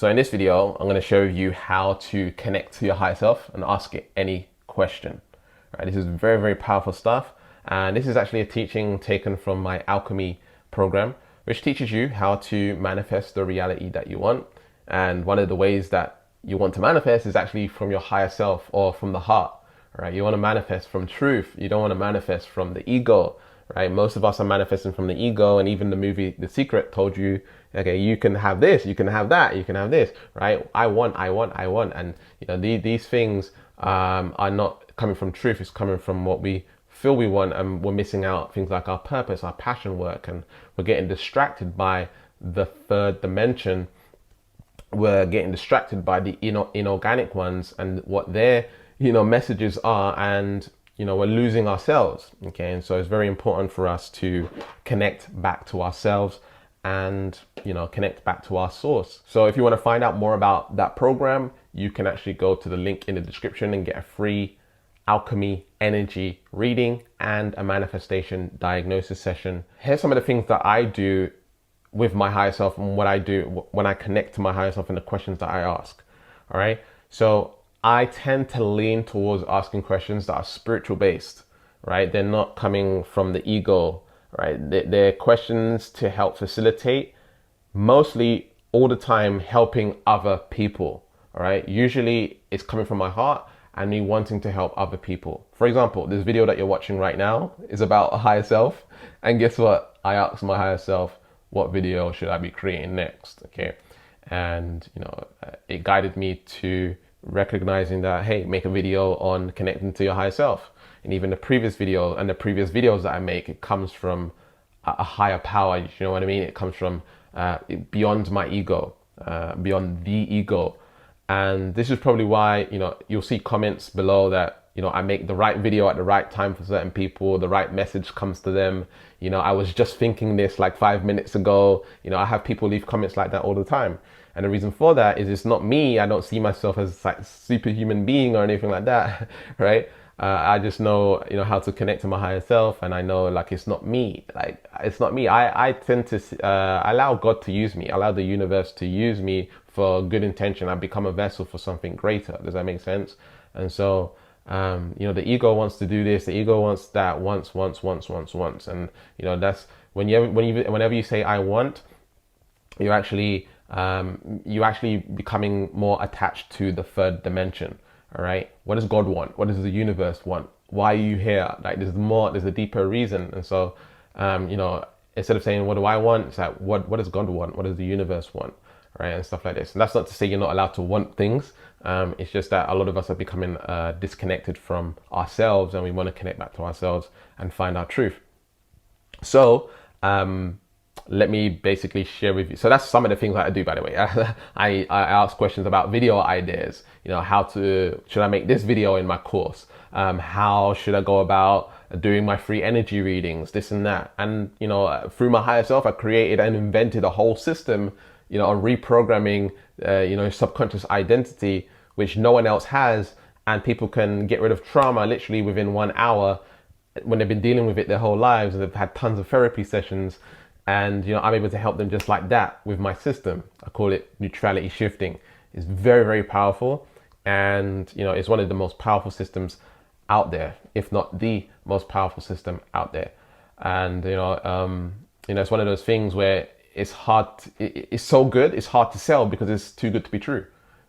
So in this video, I'm going to show you how to connect to your higher self and ask it any question. Right, this is very, very powerful stuff. And this is actually a teaching taken from my alchemy program, which teaches you how to manifest the reality that you want. And one of the ways that you want to manifest is actually from your higher self or from the heart, right? You want to manifest from truth. You don't want to manifest from the ego, right? Most of us are manifesting from the ego, and even the movie The Secret told you, okay, you can have this, you can have that, you can have this, right? I want, and these things are not coming from truth. It's coming from what we feel we want, and we're missing out things like our purpose, our passion work, and we're getting distracted by the third dimension. We're getting distracted by the inorganic ones and what their messages are, and we're losing ourselves. Okay, and so it's very important for us to connect back to ourselves and connect back to our source. So if you want to find out more about that program, you can actually go to the link in the description and get a free alchemy energy reading and a manifestation diagnosis session. Here's some of the things that I do with my higher self and what I do when I connect to my higher self and the questions that I ask. All right, so I tend to lean towards asking questions that are spiritual based, right? They're not coming from the ego, right? They're questions to help facilitate, mostly all the time helping other people, all right? Usually it's coming from my heart and me wanting to help other people. For example, this video that you're watching right now is about a higher self. And guess what? I asked my higher self, what video should I be creating next? Okay. And, it guided me to recognizing that, hey, make a video on connecting to your higher self. And even the previous video and the previous videos that I make, it comes from a higher power. You know what I mean? It comes from beyond my ego, beyond the ego. And this is probably why, you'll see comments below that, I make the right video at the right time for certain people. The right message comes to them. I was just thinking this like 5 minutes ago. I have people leave comments like that all the time. And the reason for that is it's not me. I don't see myself as like superhuman being or anything like that, right? I just know, how to connect to my higher self, and I know like it's not me. Like it's not me. I tend to allow God to use me, allow the universe to use me for good intention. I become a vessel for something greater. Does that make sense? And so, the ego wants to do this. The ego wants that once, and that's whenever you say I want, you're actually becoming more attached to the third dimension. All right, what does God want? What does the universe want? Why are you here? Like there's a deeper reason. And so instead of saying what do I want, it's like what does God want? What does the universe want? Right, and stuff like this. And that's not to say you're not allowed to want things. It's just that a lot of us are becoming disconnected from ourselves, and we want to connect back to ourselves and find our truth. So let me basically share with you. So that's some of the things that I do, by the way. I ask questions about video ideas. Should I make this video in my course? How should I go about doing my free energy readings, this and that? And, through my higher self, I created and invented a whole system, on reprogramming, subconscious identity, which no one else has. And people can get rid of trauma literally within 1 hour when they've been dealing with it their whole lives, and they've had tons of therapy sessions. And, I'm able to help them just like that with my system. I call it neutrality shifting. It's very, very powerful. And, it's one of the most powerful systems out there, if not the most powerful system out there. And, it's one of those things where it's hard, it's so good, it's hard to sell because it's too good to be true,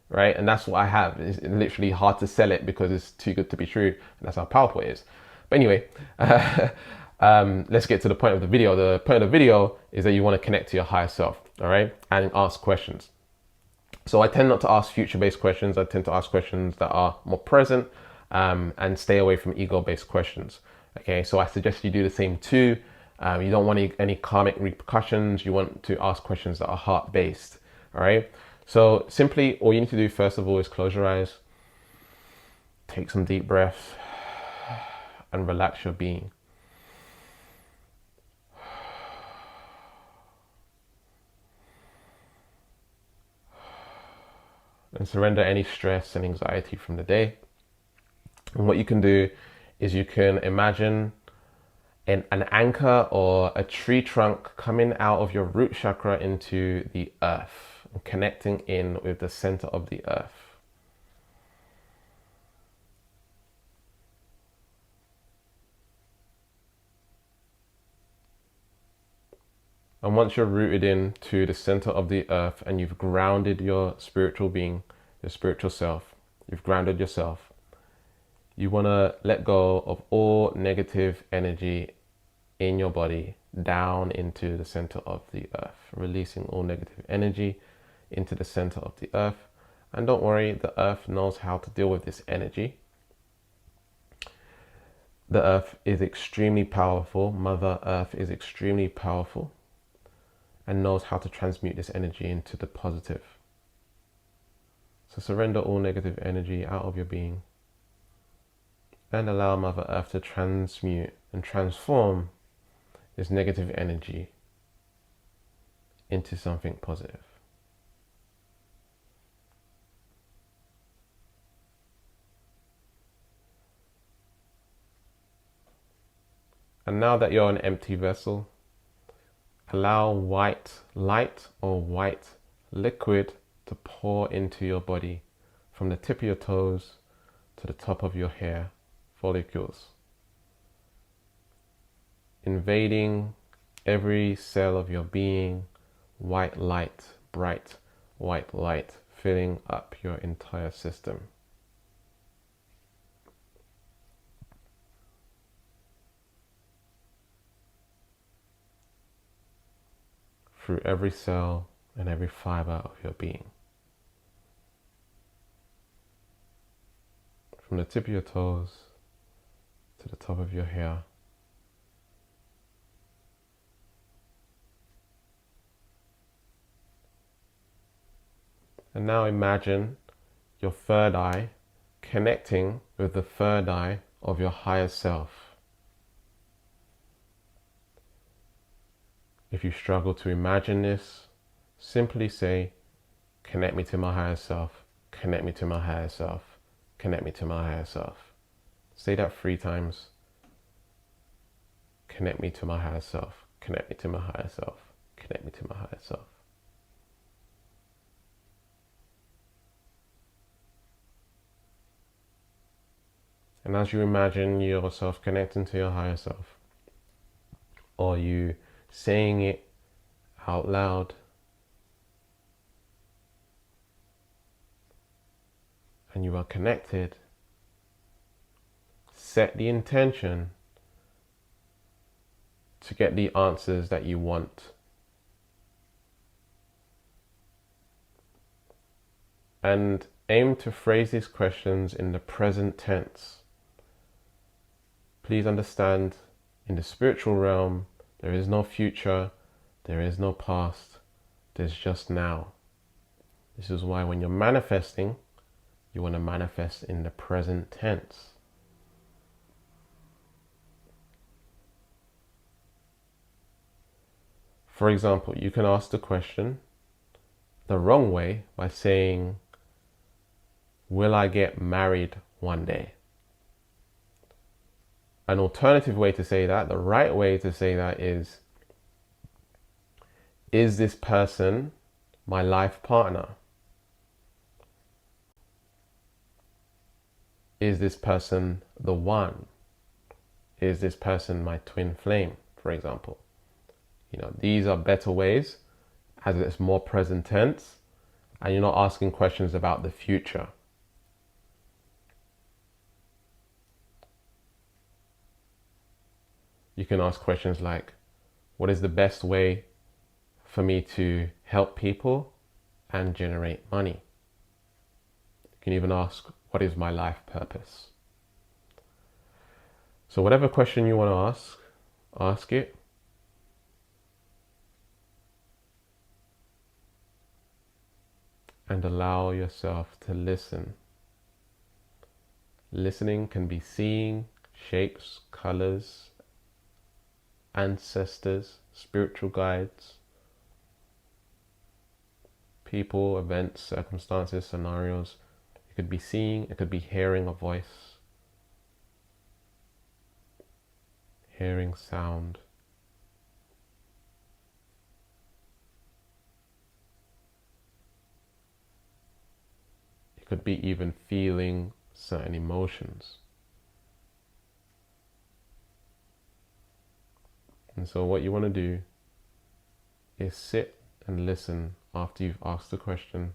right? And that's what I have. It's literally hard to sell it because it's too good to be true. And that's how powerful it is. But anyway, let's get to the point of the video. The point of the video is that you want to connect to your higher self, all right? And ask questions. So I tend not to ask future-based questions. I tend to ask questions that are more present, and stay away from ego-based questions. Okay, so I suggest you do the same too. You don't want any karmic repercussions. You want to ask questions that are heart-based, all right? So simply, all you need to do first of all is close your eyes, take some deep breaths, and relax your being. And surrender any stress and anxiety from the day. And what you can do is you can imagine an anchor or a tree trunk coming out of your root chakra into the earth. and connecting in with the center of the earth. And once you're rooted in to the center of the earth and you've grounded your spiritual being, your spiritual self, you've grounded yourself, you want to let go of all negative energy in your body down into the center of the earth, releasing all negative energy into the center of the earth. And don't worry, the earth knows how to deal with this energy. The earth is extremely powerful. Mother Earth is extremely powerful and knows how to transmute this energy into the positive. So surrender all negative energy out of your being and allow Mother Earth to transmute and transform this negative energy into something positive. And now that you're an empty vessel, allow white light or white liquid to pour into your body from the tip of your toes to the top of your hair follicles, invading every cell of your being. White light, bright white light, filling up your entire system. Through every cell and every fiber of your being. From the tip of your toes to the top of your hair. And now imagine your third eye connecting with the third eye of your higher self. If you struggle to imagine this, simply say, connect me to my higher self, connect me to my higher self, connect me to my higher self. Say that 3 times. Connect me to my higher self, connect me to my higher self, connect me to my higher self. And as you imagine yourself connecting to your higher self, or you saying it out loud, and you are connected, set the intention to get the answers that you want. And aim to phrase these questions in the present tense. Please understand, in the spiritual realm, there is no future, there is no past, there's just now. This is why when you're manifesting, you want to manifest in the present tense. For example, you can ask the question the wrong way by saying, will I get married one day? An alternative way to say that, the right way to say that is this person my life partner? Is this person the one? Is this person my twin flame, for example? You know, these are better ways as it's more present tense and you're not asking questions about the future. You can ask questions like, what is the best way for me to help people and generate money? You can even ask, what is my life purpose? So whatever question you want to ask it. And allow yourself to listen. Listening can be seeing shapes, colors, ancestors, spiritual guides, people, events, circumstances, scenarios. It could be seeing, it could be hearing a voice, hearing sound. could be even feeling certain emotions. And so what you want to do is sit and listen after you've asked the question,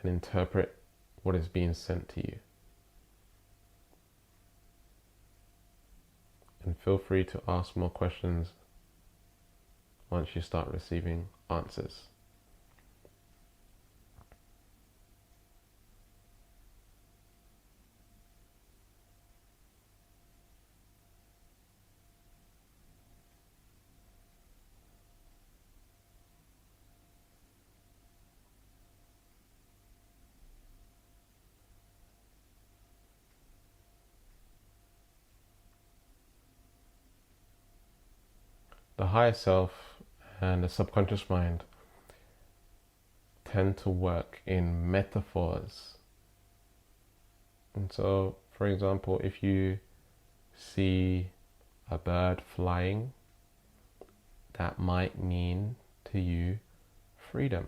and interpret what is being sent to you. And feel free to ask more questions once you start receiving answers. The higher self and the subconscious mind tend to work in metaphors. And so, for example, if you see a bird flying, that might mean to you freedom.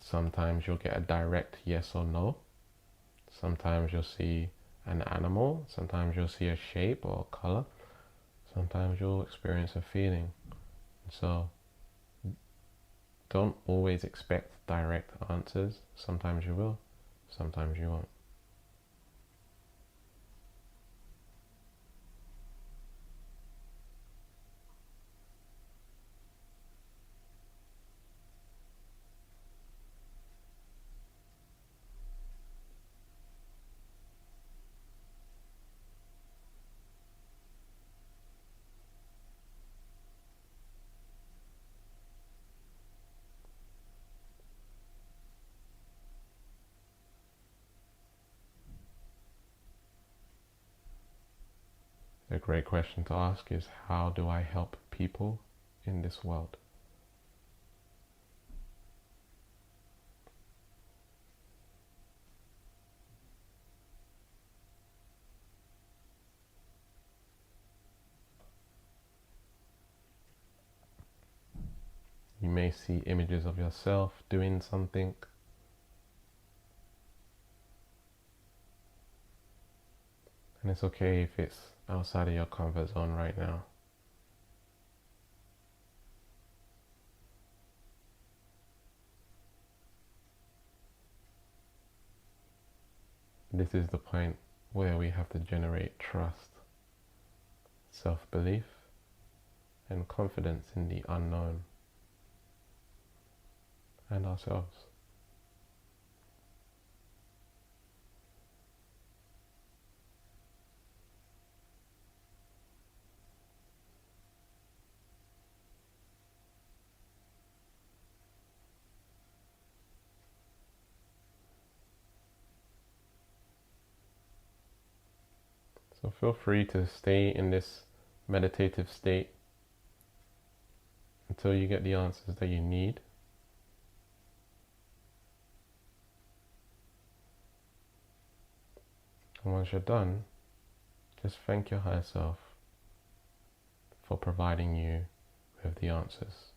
Sometimes you'll get a direct yes or no. Sometimes you'll see an animal. Sometimes you'll see a shape or a color. Sometimes you'll experience a feeling. So don't always expect direct answers. Sometimes you will, sometimes you won't. A great question to ask is, how do I help people in this world? You may see images of yourself doing something. And it's okay if it's outside of your comfort zone right now. This is the point where we have to generate trust, self-belief, and confidence in the unknown and ourselves. So feel free to stay in this meditative state until you get the answers that you need. And once you're done, just thank your higher self for providing you with the answers.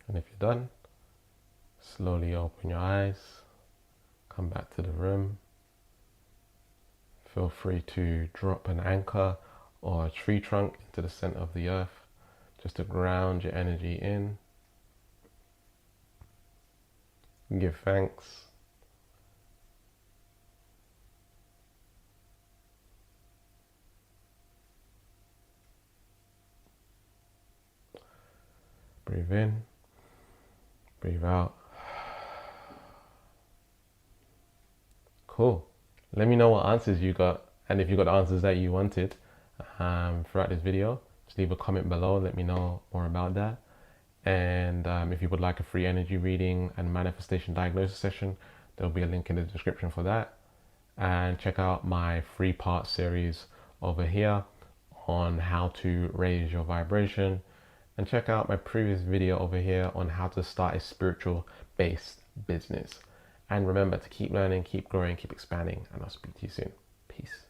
And if you're done, slowly open your eyes, come back to the room. Feel free to drop an anchor or a tree trunk into the center of the earth, just to ground your energy in. Give thanks. Breathe in, breathe out. Cool. Let me know what answers you got, and if you got the answers that you wanted throughout this video, just leave a comment below. Let me know more about that. And if you would like a free energy reading and manifestation diagnosis session, there'll be a link in the description for that. and check out my 3-part series over here on how to raise your vibration, and check out my previous video over here on how to start a spiritual based business. And remember to keep learning, keep growing, keep expanding, and I'll speak to you soon. Peace.